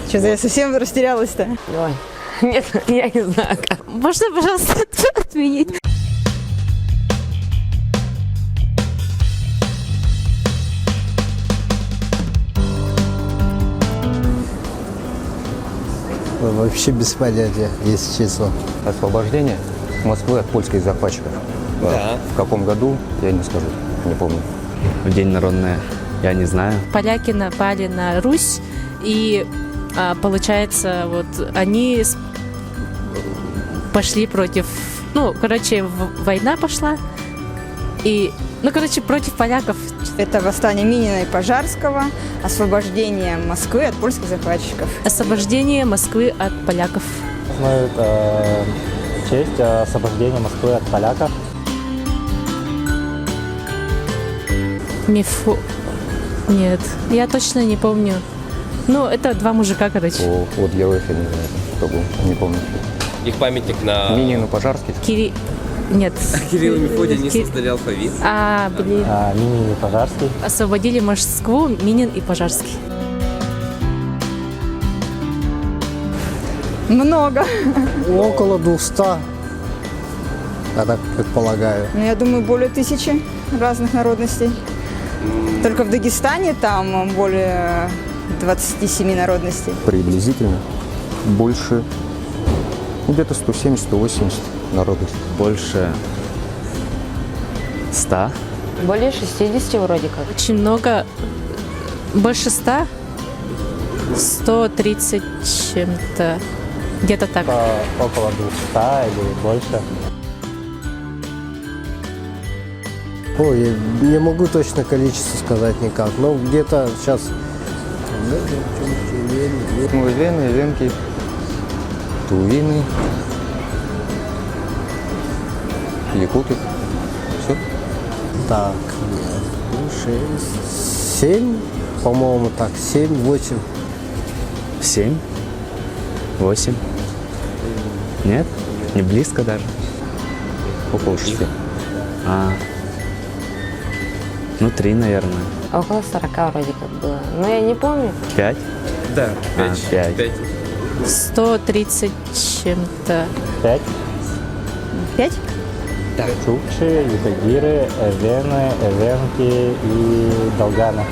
Что-то я совсем растерялась-то. Ой, нет, я не знаю как. Можно, пожалуйста, отменить? Вообще без понятия, если честно. Освобождение Москвы от польских захватчиков. Да. В каком году, я не скажу, не помню. В День народное, я не знаю. Поляки напали на Русь, и получается, вот они пошли против... Ну, короче, война пошла, и... Ну, короче, против поляков. Это восстание Минина и Пожарского, освобождение Москвы от польских захватчиков. Освобождение Москвы от поляков. Это честь освобождения Москвы от поляков. Мифу... Нет, я точно не помню. Ну, это два мужика, короче. Вот героев я не знаю, кто был, не помню. Их памятник на... Минин и Пожарский. Нет. Кирилл и Мефодий не создали алфавит. Блин. Минин и Пожарский. Освободили Москву Минин и Пожарский. Много. Около 200, я так предполагаю. Ну, я думаю, более 1000 разных народностей. Только в Дагестане там более 27 народностей. Приблизительно больше, где-то 170-180 народов. Больше 100. Более 60 вроде как. Очень много. Больше 100? 130 чем-то. Где-то так. Около 200 или больше. Ой, я не могу точно количество сказать никак, но где-то сейчас... Вены, венки, тувины, якуты. Все. Так, 6, 7, по-моему, так, 7, 8. 7? 8? Нет? Не близко даже? Около 6. Ну, 3, наверное. Около 40 вроде как было. Но я не помню. 5? Да, 5. 5. 130 чем-то. 5. 5? Чукчи, Ютагиры, Эвены, Эвенки и Долганы.